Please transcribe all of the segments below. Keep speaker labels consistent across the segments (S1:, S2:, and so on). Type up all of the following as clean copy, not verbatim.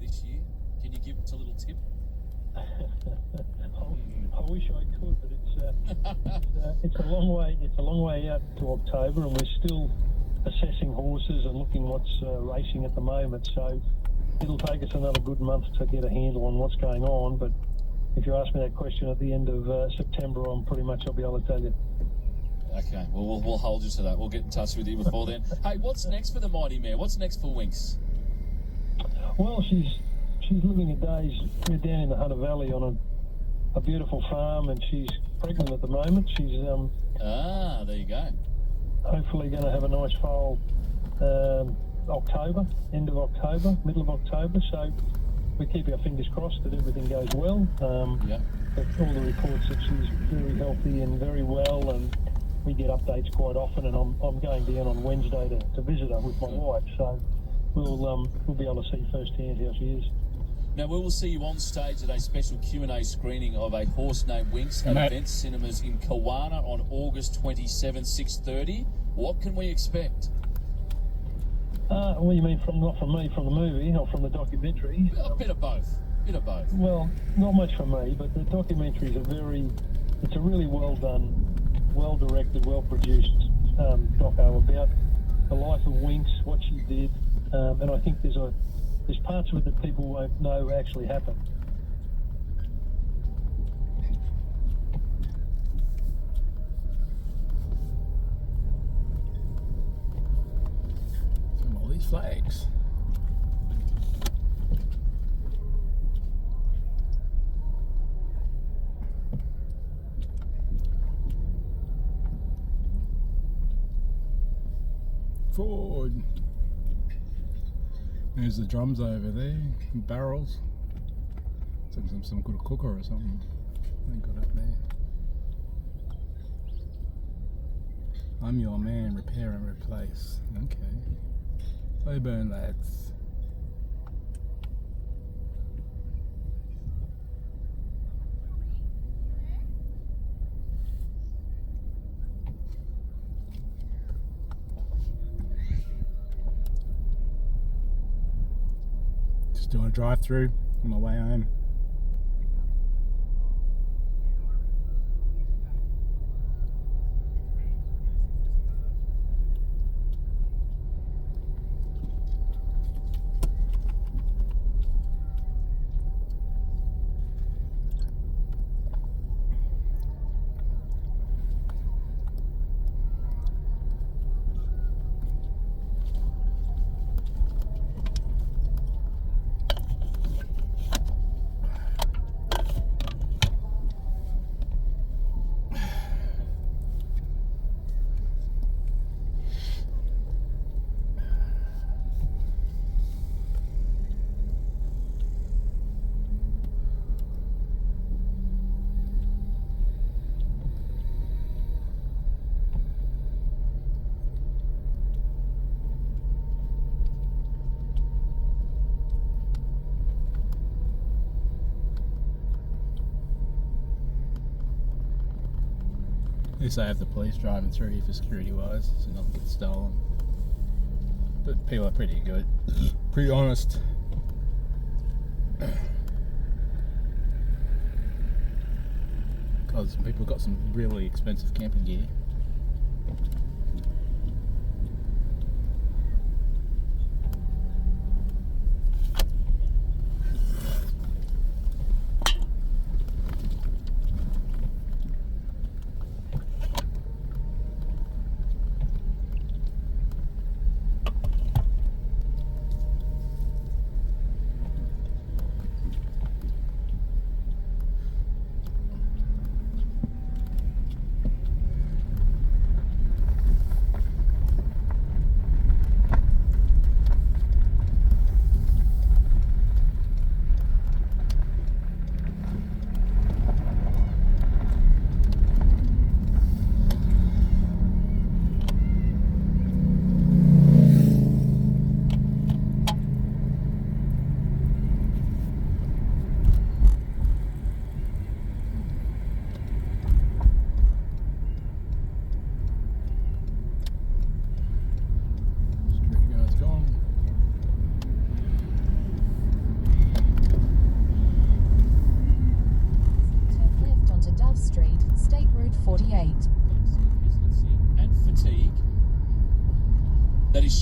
S1: this year? Can you give us a little tip?
S2: I wish I could, but it's a long way. It's a long way out to October, and we're still assessing horses and looking what's racing at the moment. So it'll take us another good month to get a handle on what's going on. But if you ask me that question at the end of September, I'll be able to tell you.
S1: Okay, well, we'll hold you to that. We'll get in touch with you before then. Hey, what's next for the Mighty Mare? What's next for Winks?
S2: Well, she's living her days down in the Hunter Valley on a beautiful farm, and she's pregnant at the moment. She's
S1: there you go.
S2: Hopefully going to have a nice foal October, end of October, middle of October. So we keep our fingers crossed that everything goes well.
S1: Yeah.
S2: But all the reports that she's very healthy and very well, and we get updates quite often. And I'm going down on Wednesday to visit her with my wife. So we'll be able to see firsthand how she is.
S1: Now, we will see you on stage at a special Q&A screening of A Horse Named Winks at Event Cinemas in Kawana on August 27, 6:30. What can we expect?
S2: What do you mean not from me, from the movie or from the documentary?
S1: A bit of both.
S2: Well, not much from me, but the documentary is it's a really well done, well directed, well produced doco about the life of Winks, what she did, and I think there's parts of it that people won't know actually happened.
S3: All these flags. Forward. There's the drums over there, barrels. Some good cooker or something they got up there. I'm your man, repair and replace. Okay. Leyburn lads. Just doing a drive through on my way home. At least I have the police driving through here for security wise, so nothing gets stolen. But people are pretty good, pretty honest. Because people got some really expensive camping gear.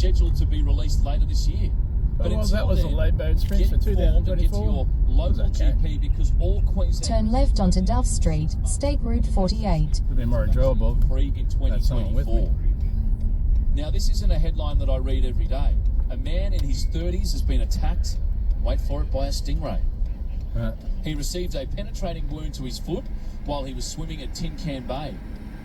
S1: scheduled to be released later this year. But
S3: Well, that was the Leyburn Sprints for
S1: get informed and get to
S3: 2024.
S1: your local
S3: Okay.
S1: GP because all Queensland
S4: Turn left onto Dove Street, State Route 48.
S3: Would be more enjoyable.
S1: Free in
S3: Had someone with
S1: 2024. Now, this isn't a headline that I read every day. A man in his 30s has been attacked, wait for it, by a stingray. He received a penetrating wound to his foot while he was swimming at Tin Can Bay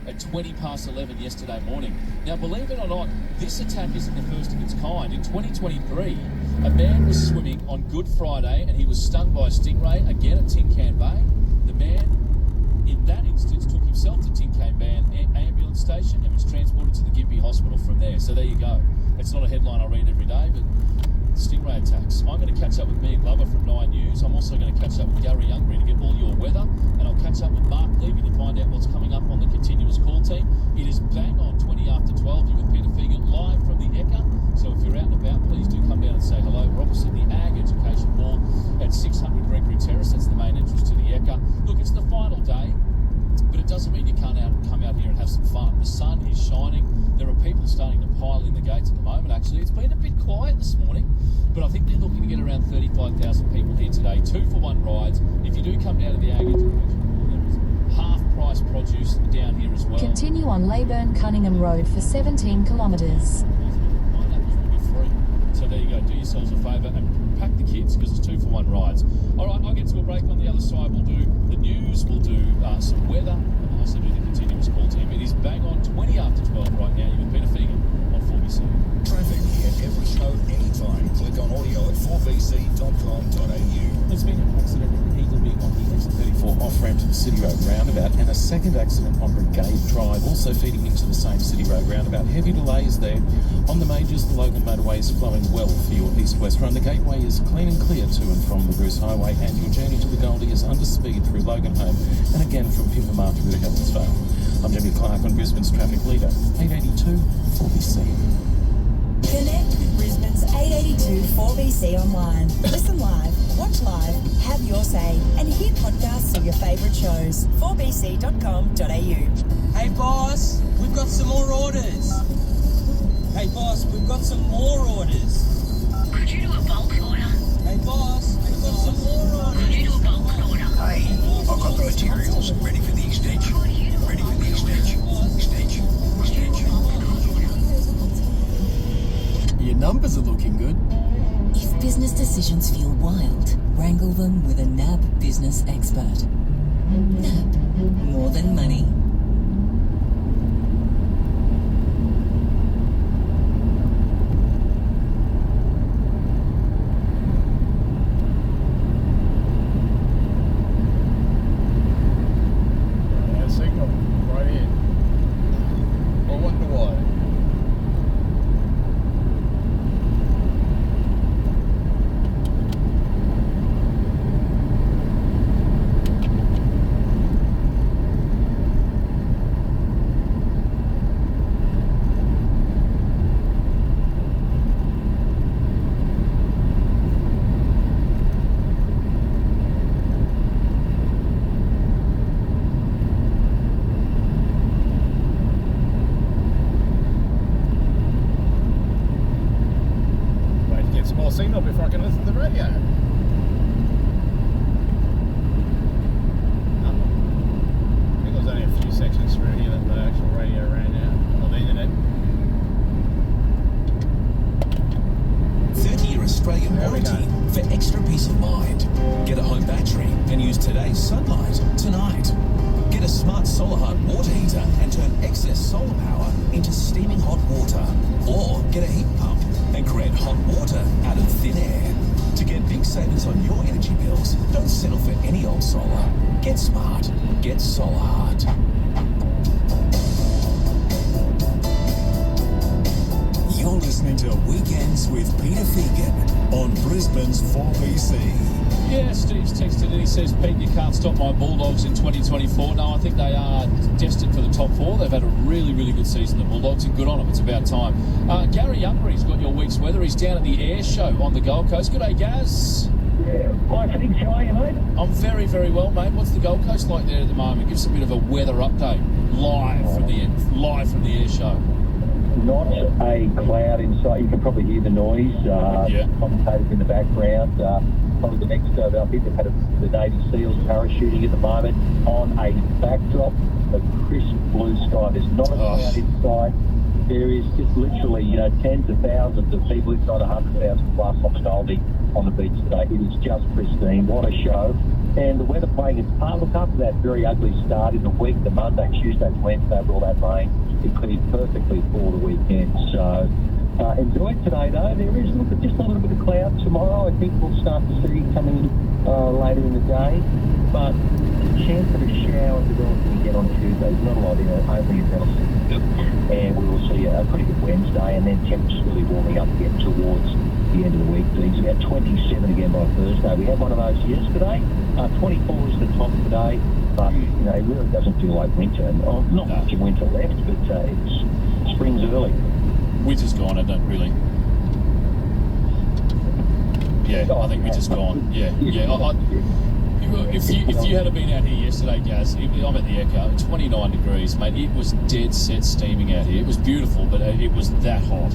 S1: at 20 past 11 yesterday morning. Now, believe it or not, this attack isn't the first of its kind. In 2023, a man was swimming on Good Friday and he was stung by a stingray, again at Tin Can Bay. The man, in that instance, took himself to Tin Can Bay ambulance station and was transported to the Gympie Hospital from there. So there you go. It's not a headline I read every day, but stingray attacks. I'm going to catch up with Mia Glover from 9 News. I'm also going to catch up with Gary Youngbury to get all your weather, and I'll catch up with Mark Levy to find out what's coming up on the continuous call team. It is bang on 20 after 12 here with Peter Fegan live from the Ekka. So if you're out and about, please do come down and say hello. We're opposite the Ag Education Hall at 600 Gregory Terrace. That's the main entrance to the Ekka. Look, it's the final day, but it doesn't mean you can't come out here and have some fun. The sun is shining. There are people starting to pile in the gates at the moment, actually. It's been a bit quiet this morning, but I think they're looking to get around 35,000 people here today. 2-for-1 rides. If you do come down to the Ag Education, there is half-price produce down here as well.
S4: Continue on Leyburn Cunningham Road for 17 kilometres.
S1: Pineapples will be free. So there you go. Do yourselves a favour and pack the kids because it's 2-for-1 rides. All right, I'll get to a break. On the other side, we'll do the news, we'll do some weather, and we'll also do the continuous call team. It is bang on 20 after 12 right now. You're with Peter Fegan on 4BC.
S5: Traffic here every show, anytime. Click on audio at 4bc.com.au.
S6: There's been an accident in Eagleby on the X34 off-ramp to the City Road roundabout, and a second accident on Brigade Drive, also feeding into the same City Road roundabout. Heavy delays there. On the majors, the Logan motorway is flowing well for your east-west run. The gateway is clean and clear to and from the Bruce Highway, and your journey to the Goldie is under speed through Logan Home, and again from Pimpamar through to Helensvale. I'm Jimmy Clark on Brisbane's Traffic Leader, 882 4BC.
S7: Connect with Brisbane's 882 4BC online. Listen live, watch live, have your say, and hear podcasts of your favourite shows. 4bc.com.au.
S8: Hey boss, we've got some more orders. Hey boss, we've got some more orders.
S9: Could you do a bulk order?
S8: Hey boss, we've got some more orders.
S9: Could you do a bulk order?
S5: Hey, I've got the materials ready for the extension. Ready for the extension. Extension. Extension.
S3: Your numbers are looking good.
S7: If business decisions feel wild, wrangle them with a NAB business expert. NAB, more than money.
S3: Yeah, signal right here. I wonder why. Wait to get some more signal before I can listen to the radio. I think there's only a few sections through here that the actual radio ran out on the internet.
S5: 30-year Australian
S3: There we
S5: warranty
S3: go.
S5: for extra peace of mind. Get a home battery and use today's sunlight tonight. Get a smart solar hot water heater and turn excess solar power into steaming hot water. Or get a heat pump and create hot water out of thin air. To get big savings on your energy bills, don't settle for any old solar. Get smart. Get Solar Hot. You're listening to Weekends with Peter Fegan on Brisbane's 4BC.
S1: Yeah, Steve's texted and he says, Pete, you can't stop my Bulldogs in 2024. No, I think they are destined for the top four. They've had a really, really good season, the Bulldogs, and good on them. It's about time. Gary Youngbury's got your week's weather. He's down at the Air Show on the Gold Coast. G'day, Gaz.
S2: Hi, Felix. How are you, mate?
S1: I'm very, very well, mate. What's the Gold Coast like there at the moment? Give us a bit of a weather update live from the Air Show.
S2: not a cloud inside. You can probably hear the noise. Commentators in the background. Probably the next, I think they've had the Navy SEALs parachuting at the moment on a backdrop of crisp blue sky. There's not a cloud inside. There is just literally, tens of thousands of people, if not 100,000 plus on the Goldie on the beach today. It is just pristine. What a show. And the weather playing its part. Look, after that very ugly start in the week, the Monday, Tuesday, Wednesday, with all that rain, it cleared perfectly for the weekend. So enjoy it today, though. There is just a little bit of cloud tomorrow. I think we'll start to see coming later in the day. But the chance of a shower developing again on Tuesday is not a lot, only in Nelson. And we will see a pretty good Wednesday, and then temperatures really warming up again towards the end of the week. It's about 27 again by Thursday. We had one of those yesterday. 24 is the top today, but it really doesn't feel like winter. And not much of winter left, but it's spring's early.
S1: Winter's gone. I don't really. Yeah, I think winter's gone. Yeah. If you had been out here yesterday, Gaz, I'm at the Echo, 29 degrees, mate. It was dead set steaming out here. It was beautiful, but it was that hot.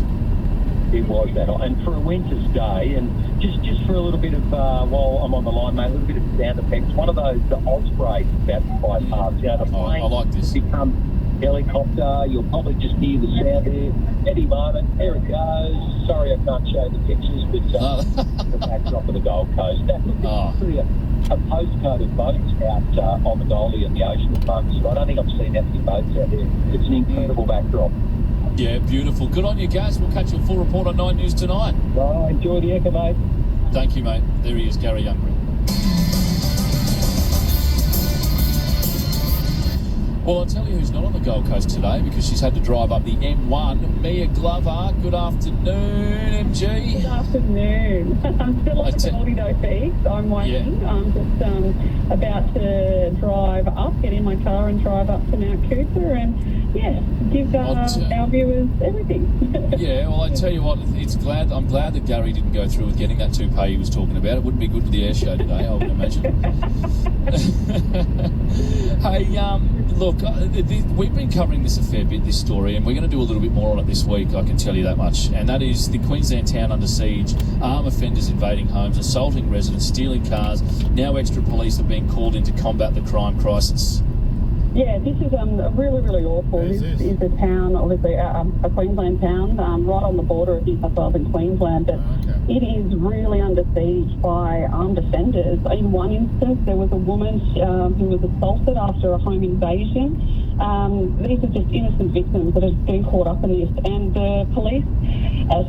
S2: It was that hot. And for a winter's day, and just for a little bit of, while I'm on the line, mate, a little bit of sound effects. One of those, the Ospreys about to fly past. The plane
S1: I like this.
S2: Become helicopter. You'll probably just hear the sound there. Any moment, there it goes. Sorry I can't show the pictures, but the backdrop of the Gold Coast. That looks actually a postcode of boats out on the Goldie and the ocean at the moment. So I don't think I've seen that many boats out there. It's an incredible backdrop.
S1: Yeah, beautiful. Good on you, Gaz. We'll catch your full report on 9 News tonight.
S2: Oh, enjoy the Echo, mate.
S1: Thank you, mate. There he is, Gary Youngren. Well, I'll tell you who's not on the Gold Coast today because she's had to drive up the M1. Mia Glover, good afternoon, MG.
S10: Good afternoon. I'm still on the Goldie though, Felix. I'm waiting.
S1: Yeah.
S10: I'm just about to drive up, get in my car and drive up to Mount Cooper and, give our viewers everything.
S1: Yeah, well, I tell you what, I'm glad that Gary didn't go through with getting that toupee he was talking about. It wouldn't be good for the air show today, I would imagine. Hey, look, we've been covering this a fair bit, this story, and we're going to do a little bit more on it this week, I can tell you that much. And that is the Queensland town under siege, armed offenders invading homes, assaulting residents, stealing cars. Now extra police are being called in to combat the crime crisis.
S10: Yeah, this is really, really awful. This is a town, obviously, a Queensland town, right on the border of New South Wales and Queensland, but it is really under siege by armed offenders. In one instance, there was a woman who was assaulted after a home invasion. These are just innocent victims that have been caught up in this, and the police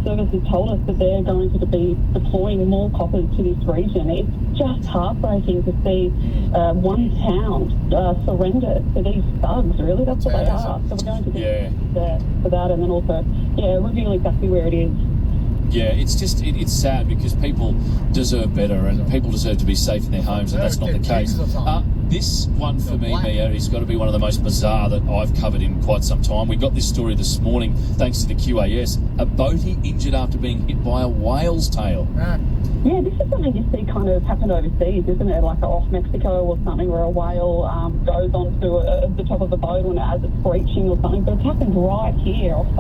S10: services told us that they're going to be deploying more coppers to this region. It's just heartbreaking to see one town surrender to these thugs, really. That's what they are. So we're going to do for that, and then also, reveal exactly where it is.
S1: Yeah, it's sad because people deserve better and people deserve to be safe in their homes, and that's not the case. This one for me, Mia, has got to be one of the most bizarre that I've covered in quite some time. We got this story this morning thanks to the QAS. A boatie injured after being hit by a whale's tail.
S10: Yeah, this is something you see kind of happen overseas, isn't it? Like off Mexico or something, where a whale goes onto the top of the boat as it's breaching or something. But it's happened right here off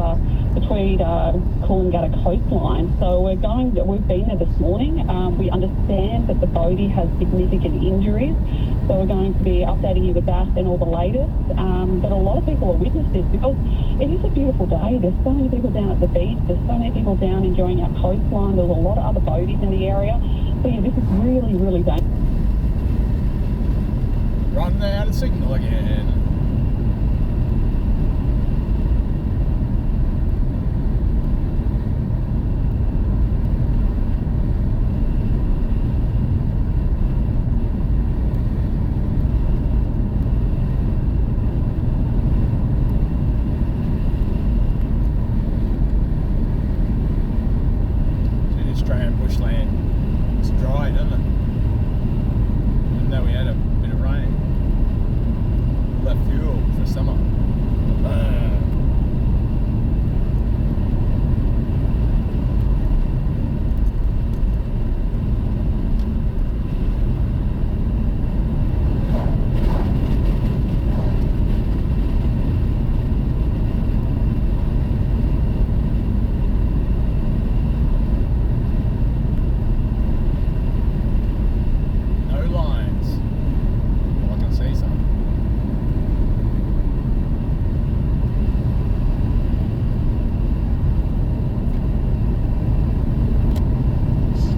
S10: the Tweed Coolangatta coastline. So we've been there this morning. We understand that the boatie has significant injuries. So we're going to be updating you with that and all the latest. But a lot of people are witness this because it is a beautiful day. There's so many people down at the beach. There's so many people down enjoying our coastline. There's a lot of other boaties in the area. So yeah, this is really, really dangerous.
S3: Run out of signal again. Australian bushland. It's dry, doesn't it? Even though we had a bit of rain. All that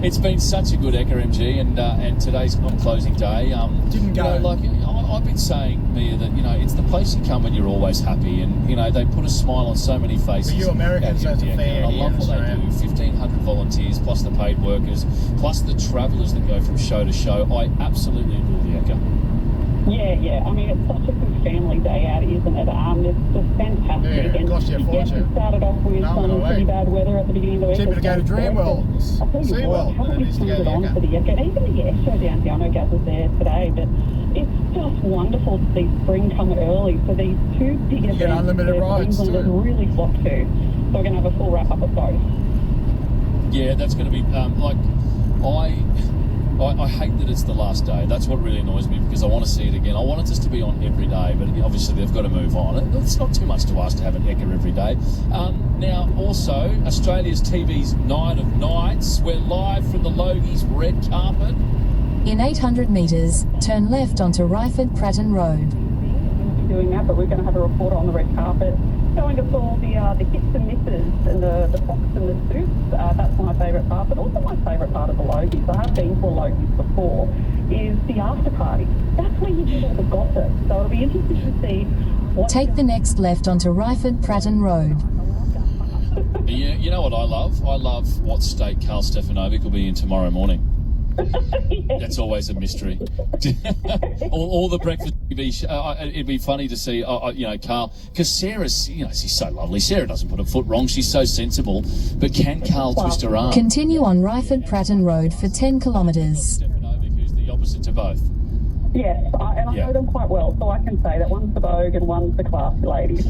S1: It's been such a good Ekka MG, and today's on closing day.
S3: Didn't go.
S1: I've been saying, Mia, that it's the place you come when you're always happy, and they put a smile on so many faces.
S3: For you Americans, that's a fan.
S1: And I love what they do. 1,500 volunteers, plus the paid workers, plus the travellers that go from show to show. I absolutely adore the Ekka.
S10: Yeah. I mean, it's such a good family day out, isn't it? It's just fantastic.
S3: Yeah, it cost you a fortune.
S10: It started off with some pretty bad weather at the beginning of the week.
S3: Cheaper to go to Dreamworld, SeaWorld,
S10: haven't we turned it on for the Ekka? Even the air show down here, I know Gaz was there today, but it's just wonderful to see spring come early. So these two big events that Queenslanders really flock to. So we're going to have a full wrap-up of both.
S1: Yeah, that's going to be I hate that it's the last day. That's what really annoys me, because I want to see it again. I want it just to be on every day, but obviously they've got to move on. It's not too much to ask to have an Ekka every day. Now, also, Australia's TV's Night of Nights. We're live from the Logies red carpet.
S4: In 800 metres, turn left onto Ryford Pratton Road.
S10: Doing that, but we're going to have a reporter on the red carpet showing us all the hits and misses and the fox and the suits. That's my favourite part, but also my favourite part of the Logies. I have been to a Logies before. Is the after party. That's where you get all the gossip. So it'll be interesting to see.
S4: Take the next left onto Ryford Pratton Road.
S1: You know what I love? I love what state Carl Stefanovic will be in tomorrow morning. That's always a mystery. all the breakfast TV. It'd be funny to see, Carl, because Sarah's, she's so lovely. Sarah doesn't put a foot wrong. She's so sensible. But can Carl twist her arm?
S4: Continue on Ryford Pratton Road for 10 kilometres.
S1: Stefanovic, who's the opposite to both.
S10: Yes, I know them quite well, so I can say that one's the Vogue and one's the classy lady.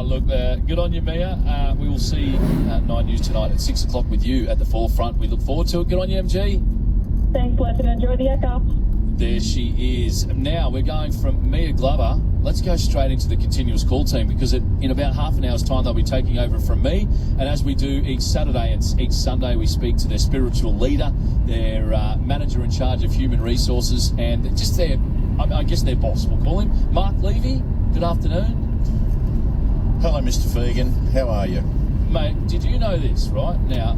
S1: Look, good on you, Mia. We will see you at 9 News tonight at 6 o'clock with you at the forefront. We look forward to it. Good on you, MG.
S10: Thanks, Blessed. Enjoy the Ekka.
S1: There she is. Now we're going from Mia Glover. Let's go straight into the continuous call team, because in about half an hour's time they'll be taking over from me. And as we do each Saturday and each Sunday, we speak to their spiritual leader, their manager in charge of human resources, and just their boss, we'll call him. Mark Levy, good afternoon.
S11: Hello, Mr. Fegan. How are you?
S1: Mate, did you know this, right? Now